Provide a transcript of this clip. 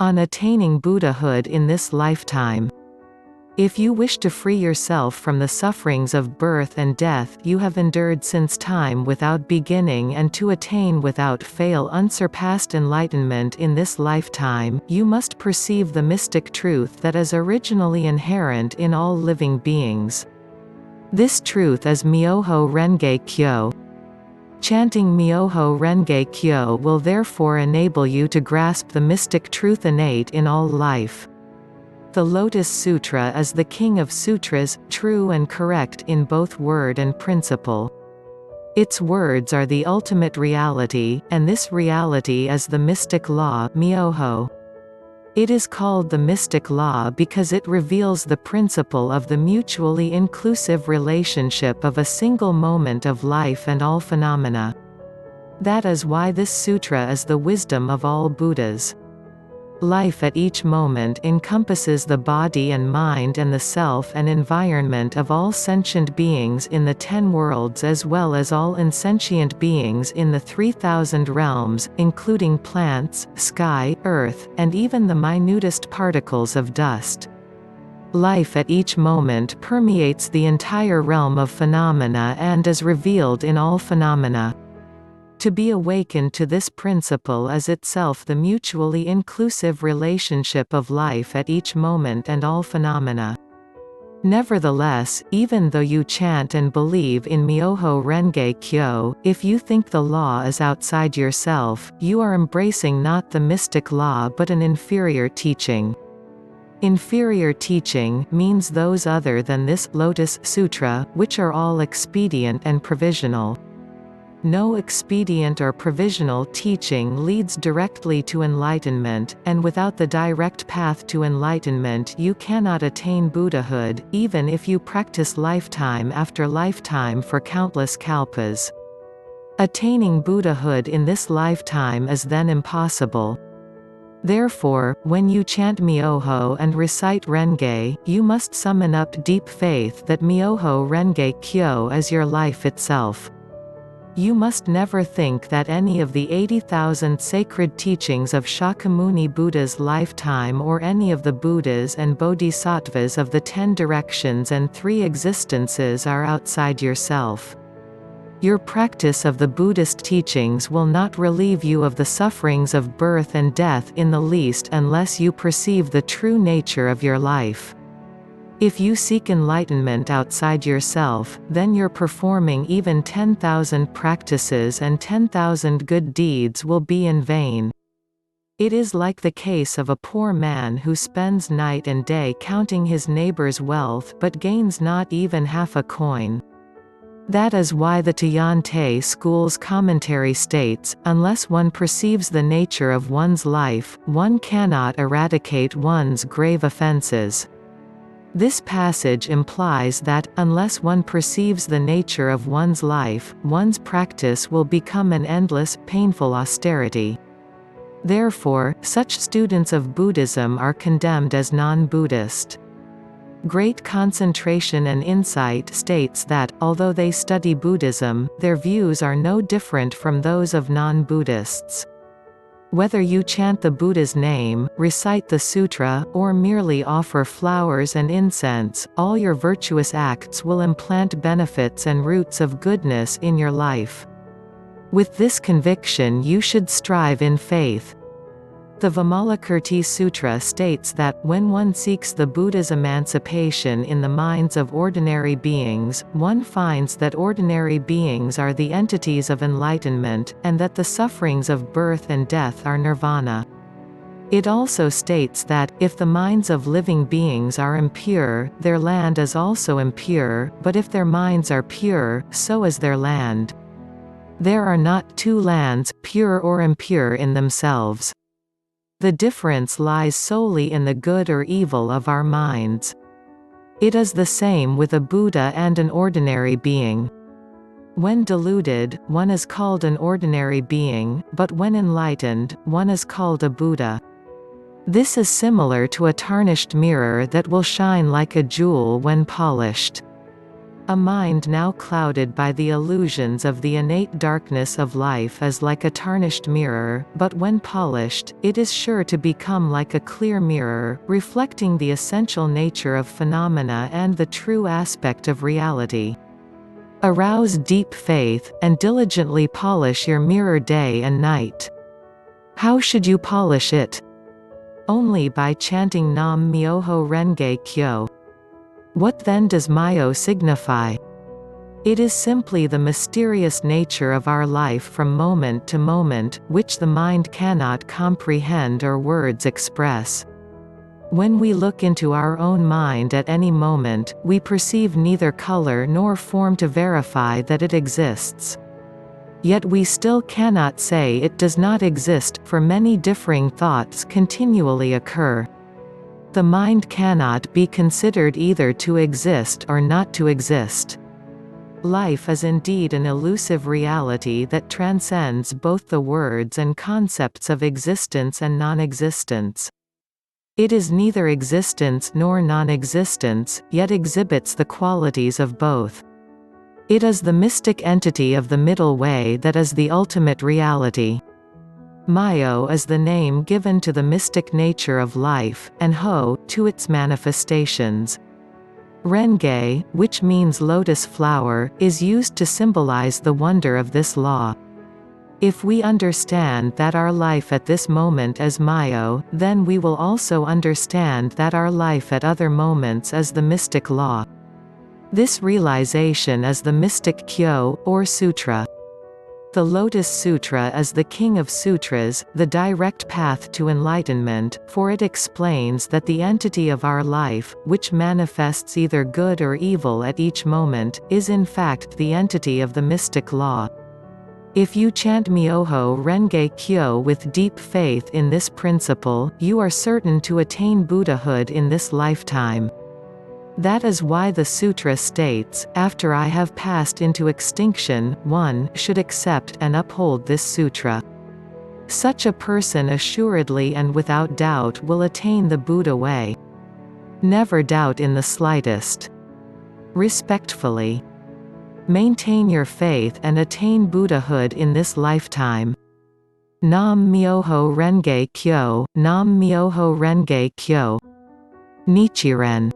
On attaining Buddhahood in this lifetime. If you wish to free yourself from the sufferings of birth and death you have endured since time without beginning and to attain without fail unsurpassed enlightenment in this lifetime, you must perceive the mystic truth that is originally inherent in all living beings. This truth is MyoHo Renge Kyo. Chanting MyoHo Renge Kyo will therefore enable you to grasp the mystic truth innate in all life. The Lotus Sutra is the king of sutras, true and correct in both word and principle. Its words are the ultimate reality, and this reality is the mystic law, MyoHo. It is called the mystic law because it reveals the principle of the mutually inclusive relationship of a single moment of life and all phenomena. That is why this sutra is the wisdom of all Buddhas. Life at each moment encompasses the body and mind and the self and environment of all sentient beings in the 10 worlds as well as all insentient beings in the 3,000 realms, including plants, sky, earth, and even the minutest particles of dust. Life at each moment permeates the entire realm of phenomena and is revealed in all phenomena. To be awakened to this principle is itself the mutually inclusive relationship of life at each moment and all phenomena. Nevertheless, even though you chant and believe in MyoHo Renge Kyo, if you think the law is outside yourself, you are embracing not the mystic law but an inferior teaching. Inferior teaching means those other than this Lotus Sutra, which are all expedient and provisional. No expedient or provisional teaching leads directly to enlightenment, and without the direct path to enlightenment you cannot attain Buddhahood, even if you practice lifetime after lifetime for countless kalpas. Attaining Buddhahood in this lifetime is then impossible. Therefore, when you chant MyoHo and recite Renge, you must summon up deep faith that MyoHo Renge Kyo is your life itself. You must never think that any of the 80,000 sacred teachings of Shakyamuni Buddha's lifetime or any of the Buddhas and Bodhisattvas of the 10 directions and 3 existences are outside yourself. Your practice of the Buddhist teachings will not relieve you of the sufferings of birth and death in the least unless you perceive the true nature of your life. If you seek enlightenment outside yourself, then your performing even 10,000 practices and 10,000 good deeds will be in vain. It is like the case of a poor man who spends night and day counting his neighbor's wealth but gains not even half a coin. That is why the Tiantai school's commentary states, unless one perceives the nature of one's life, one cannot eradicate one's grave offenses. This passage implies that, unless one perceives the nature of one's life, one's practice will become an endless, painful austerity. Therefore, such students of Buddhism are condemned as non-Buddhist. Great Concentration and Insight states that, although they study Buddhism, their views are no different from those of non-Buddhists. Whether you chant the Buddha's name, recite the sutra, or merely offer flowers and incense, all your virtuous acts will implant benefits and roots of goodness in your life. With this conviction you should strive in faith. The Vimalakirti Sutra states that, when one seeks the Buddha's emancipation in the minds of ordinary beings, one finds that ordinary beings are the entities of enlightenment, and that the sufferings of birth and death are nirvana. It also states that, if the minds of living beings are impure, their land is also impure, but if their minds are pure, so is their land. There are not two lands, pure or impure in themselves. The difference lies solely in the good or evil of our minds. It is the same with a Buddha and an ordinary being. When deluded, one is called an ordinary being, but when enlightened, one is called a Buddha. This is similar to a tarnished mirror that will shine like a jewel when polished. A mind now clouded by the illusions of the innate darkness of life is like a tarnished mirror, but when polished, it is sure to become like a clear mirror, reflecting the essential nature of phenomena and the true aspect of reality. Arouse deep faith, and diligently polish your mirror day and night. How should you polish it? Only by chanting Nam MyoHo Renge Kyo. What then does Myo signify? It is simply the mysterious nature of our life from moment to moment, which the mind cannot comprehend or words express. When we look into our own mind at any moment, we perceive neither color nor form to verify that it exists. Yet we still cannot say it does not exist, for many differing thoughts continually occur. The mind cannot be considered either to exist or not to exist. Life is indeed an elusive reality that transcends both the words and concepts of existence and non-existence. It is neither existence nor non-existence, yet exhibits the qualities of both. It is the mystic entity of the middle way that is the ultimate reality. Myo is the name given to the mystic nature of life, and Ho, to its manifestations. Renge, which means lotus flower, is used to symbolize the wonder of this law. If we understand that our life at this moment is Myo, then we will also understand that our life at other moments is the mystic law. This realization is the mystic Kyo, or sutra. The Lotus Sutra is the king of sutras, the direct path to enlightenment, for it explains that the entity of our life, which manifests either good or evil at each moment, is in fact the entity of the mystic law. If you chant MyoHo Renge Kyo with deep faith in this principle, you are certain to attain Buddhahood in this lifetime. That is why the sutra states, after I have passed into extinction, one should accept and uphold this sutra. Such a person assuredly and without doubt will attain the Buddha way. Never doubt in the slightest. Respectfully. Maintain your faith and attain Buddhahood in this lifetime. Nam MyoHo Renge Kyo, Nam MyoHo Renge Kyo. Nichiren.